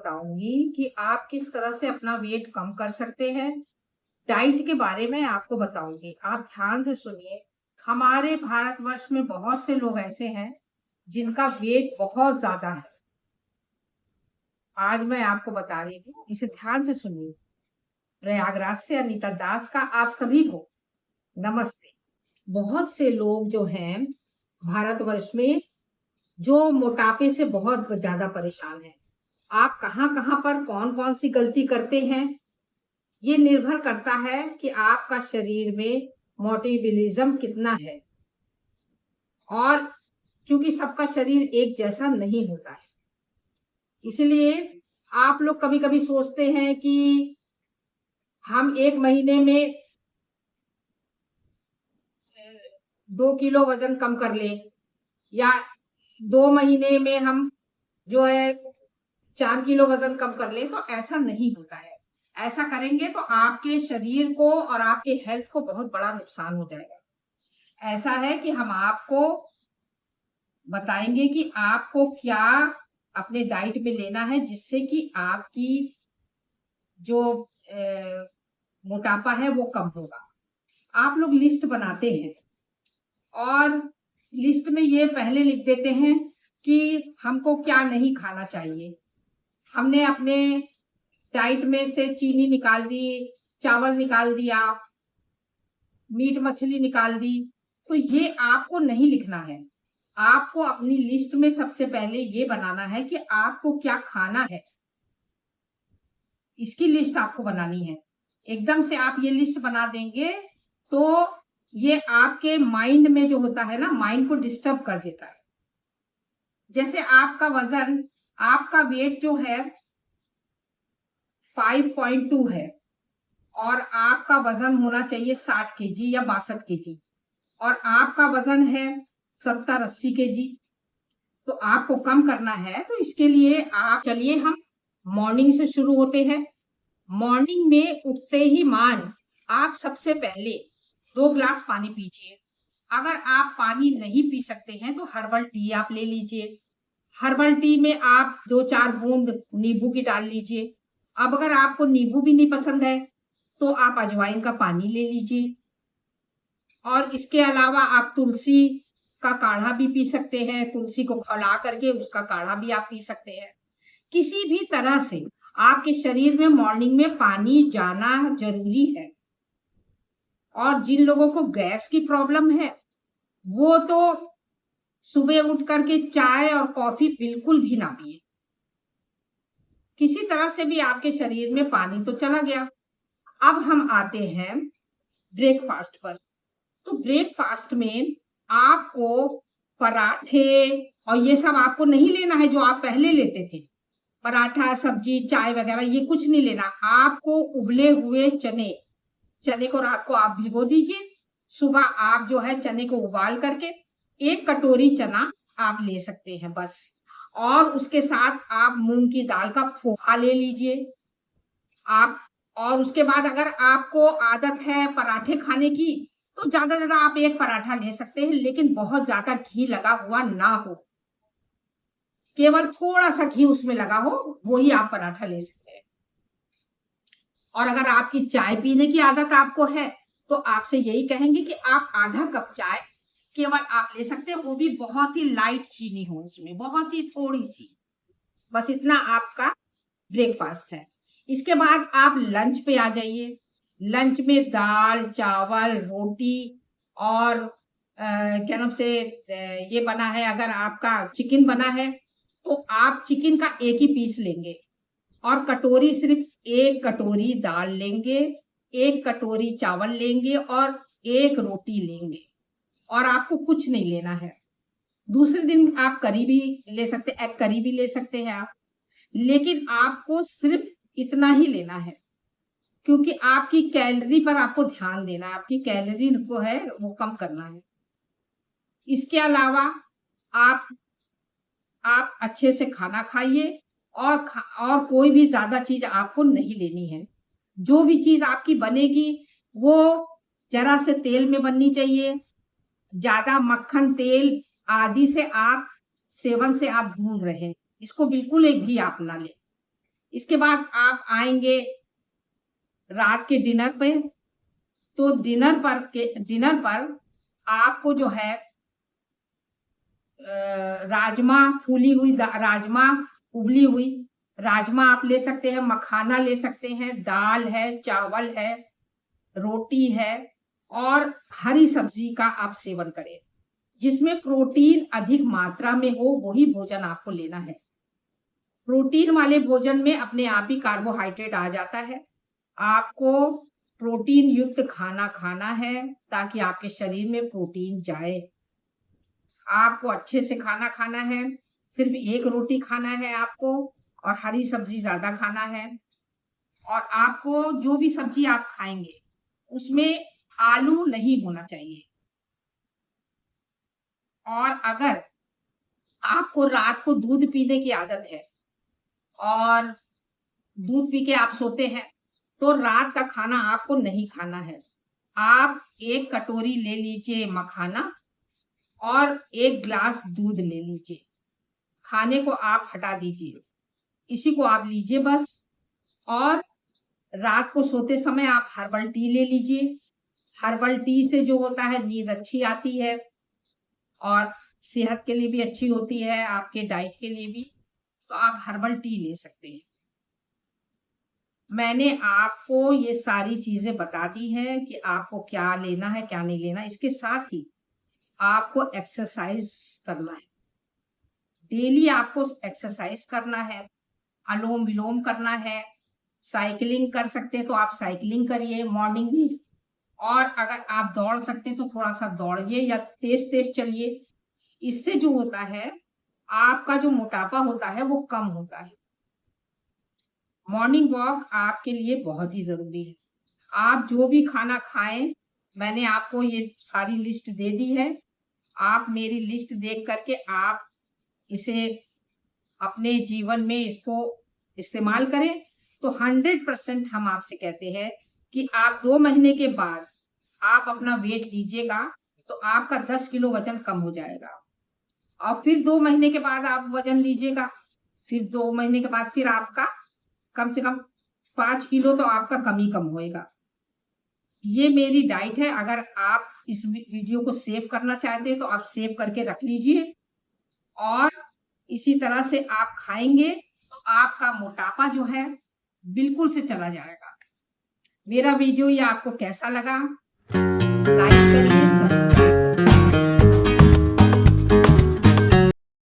बताऊंगी कि आप किस तरह से अपना वेट कम कर सकते हैं। डाइट के बारे में आपको बताऊंगी, आप ध्यान से सुनिए। हमारे भारतवर्ष में बहुत से लोग ऐसे हैं जिनका वेट बहुत ज्यादा है। आज मैं आपको बता रही हूँ, इसे ध्यान से सुनिए। प्रयागराज से अनीता दास का आप सभी को नमस्ते। बहुत से लोग जो हैं भारतवर्ष में, जो मोटापे से बहुत ज्यादा परेशान हैं। आप कहाँ कहाँ पर कौन कौन सी गलती करते हैं, ये निर्भर करता है कि आपका शरीर में मोटेबलिज्म कितना है। और क्योंकि सबका शरीर एक जैसा नहीं होता है, इसलिए आप लोग कभी कभी सोचते हैं कि हम एक महीने में 2 किलो वजन कम कर ले, या 2 महीने में हम जो है 4 किलो वजन कम कर ले। तो ऐसा नहीं होता है। ऐसा करेंगे तो आपके शरीर को और आपके हेल्थ को बहुत बड़ा नुकसान हो जाएगा। ऐसा है कि हम आपको बताएंगे कि आपको क्या अपने डाइट में लेना है, जिससे कि आपकी जो मोटापा है वो कम होगा। आप लोग लिस्ट बनाते हैं और लिस्ट में ये पहले लिख देते हैं कि हमको क्या नहीं खाना चाहिए। हमने अपने डाइट में से चीनी निकाल दी, चावल निकाल दिया, मीट मछली निकाल दी। तो ये आपको नहीं लिखना है। आपको अपनी लिस्ट में सबसे पहले ये बनाना है कि आपको क्या खाना है। इसकी लिस्ट आपको बनानी है। एकदम से आप ये लिस्ट बना देंगे तो ये आपके माइंड में जो होता है ना, माइंड को डिस्टर्ब कर देता है। जैसे आपका वजन, आपका वेट जो है 5.2 है और आपका वजन होना चाहिए 60 केजी या 62 केजी, और आपका वजन है 70-80 केजी। तो आपको कम करना है, तो इसके लिए आप चलिए हम मॉर्निंग से शुरू होते हैं। मॉर्निंग में उठते ही मान आप सबसे पहले 2 ग्लास पानी पीजिए। अगर आप पानी नहीं पी सकते हैं तो हर्बल टी आप ले लीजिए। हर्बल टी में आप 2-4 बूंद नींबू की डाल लीजिए। अब अगर आपको नींबू भी नहीं पसंद है तो आप अजवाइन का पानी ले लीजिए। और इसके अलावा आप तुलसी का काढ़ा भी पी सकते हैं। तुलसी को खौला करके उसका काढ़ा भी आप पी सकते हैं। किसी भी तरह से आपके शरीर में मॉर्निंग में पानी जाना जरूरी है। और जिन लोगों को गैस की प्रॉब्लम है वो तो सुबह उठ करके चाय और कॉफी बिल्कुल भी ना पिए। किसी तरह से भी आपके शरीर में पानी तो चला गया। अब हम आते हैं ब्रेकफास्ट पर। तो ब्रेकफास्ट में आपको पराठे और ये सब आपको नहीं लेना है जो आप पहले लेते थे। पराठा, सब्जी, चाय वगैरह ये कुछ नहीं लेना। आपको उबले हुए चने को रात को आप भिगो दीजिए। सुबह आप जो है चने को उबाल करके 1 कटोरी चना आप ले सकते हैं बस। और उसके साथ आप मूंग की दाल का पोहा ले लीजिए आप। और उसके बाद अगर आपको आदत है पराठे खाने की तो ज्यादा ज्यादा आप 1 पराठा ले सकते हैं, लेकिन बहुत ज्यादा घी लगा हुआ ना हो, केवल थोड़ा सा घी उसमें लगा हो, वही आप पराठा ले सकते हैं। और अगर आपकी चाय पीने की आदत आपको है तो आपसे यही कहेंगे कि आप आधा कप चाय केवल आप ले सकते हैं, वो भी बहुत ही लाइट चीनी हो उसमें, बहुत ही थोड़ी सी। बस इतना आपका ब्रेकफास्ट है। इसके बाद आप लंच पे आ जाइए। लंच में दाल, चावल, रोटी और क्या नाम से ये बना है, अगर आपका चिकन बना है तो आप चिकन का एक ही पीस लेंगे। और कटोरी, सिर्फ 1 कटोरी दाल लेंगे, 1 कटोरी चावल लेंगे और 1 रोटी लेंगे। और आपको कुछ नहीं लेना है। दूसरे दिन आप करी भी ले सकते, एग करी भी ले सकते हैं आप, लेकिन आपको सिर्फ इतना ही लेना है, क्योंकि आपकी कैलोरी पर आपको ध्यान देना है। आपकी कैलोरी को है वो कम करना है। इसके अलावा आप अच्छे से खाना खाइए और कोई भी ज्यादा चीज आपको नहीं लेनी है। जो भी चीज आपकी बनेगी वो जरा से तेल में बननी चाहिए। ज्यादा मक्खन, तेल आदि से आप सेवन से आप दूर रहें। इसको बिल्कुल एक भी आप ना लें। इसके बाद आप आएंगे रात के डिनर पे। तो डिनर पर आपको जो है राजमा, फूली हुई राजमा, उबली हुई राजमा आप ले सकते हैं, मखाना ले सकते हैं, दाल है, चावल है, रोटी है और हरी सब्जी का आप सेवन करें। जिसमें प्रोटीन अधिक मात्रा में हो वही भोजन आपको लेना है। प्रोटीन वाले भोजन में अपने आप ही कार्बोहाइड्रेट आ जाता है। आपको प्रोटीन युक्त खाना खाना है ताकि आपके शरीर में प्रोटीन जाए। आपको अच्छे से खाना खाना है, सिर्फ एक रोटी खाना है आपको और हरी सब्जी ज्यादा खाना है। और आपको जो भी सब्जी आप खाएंगे उसमें आलू नहीं होना चाहिए। और अगर आपको रात को दूध पीने की आदत है और दूध पी के आप सोते हैं तो रात का खाना आपको नहीं खाना है। आप एक कटोरी ले लीजिए मखाना और एक ग्लास दूध ले लीजिए। खाने को आप हटा दीजिए, इसी को आप लीजिए बस। और रात को सोते समय आप हर्बल टी ले लीजिए। हर्बल टी से जो होता है नींद अच्छी आती है और सेहत के लिए भी अच्छी होती है, आपके डाइट के लिए भी। तो आप हर्बल टी ले सकते हैं। मैंने आपको ये सारी चीजें बता दी है कि आपको क्या लेना है क्या नहीं लेना। इसके साथ ही आपको एक्सरसाइज करना है। डेली आपको एक्सरसाइज करना है, अनुलोम विलोम करना है। साइकिलिंग कर सकते हैं तो आप साइकिलिंग करिए मॉर्निंग में। और अगर आप दौड़ सकते हैं तो थोड़ा सा दौड़िए या तेज तेज चलिए। इससे जो होता है आपका जो मोटापा होता है वो कम होता है। मॉर्निंग वॉक आपके लिए बहुत ही जरूरी है। आप जो भी खाना खाएं, मैंने आपको ये सारी लिस्ट दे दी है। आप मेरी लिस्ट देख करके आप इसे अपने जीवन में इसको इस्तेमाल करें तो 100% हम आपसे कहते हैं कि आप 2 महीने के बाद आप अपना वेट लीजिएगा तो आपका 10 किलो वजन कम हो जाएगा। और फिर 2 महीने के बाद आप वजन लीजिएगा, फिर 2 महीने के बाद फिर आपका कम से कम 5 किलो तो आपका कम ही कम होएगा। ये मेरी डाइट है। अगर आप इस वीडियो को सेव करना चाहते हैं तो आप सेव करके रख लीजिए और इसी तरह से आप खाएंगे तो आपका मोटापा जो है बिल्कुल से चला जाएगा। मेरा वीडियो ये आपको कैसा लगा? लाइक करिए, सब्सक्राइब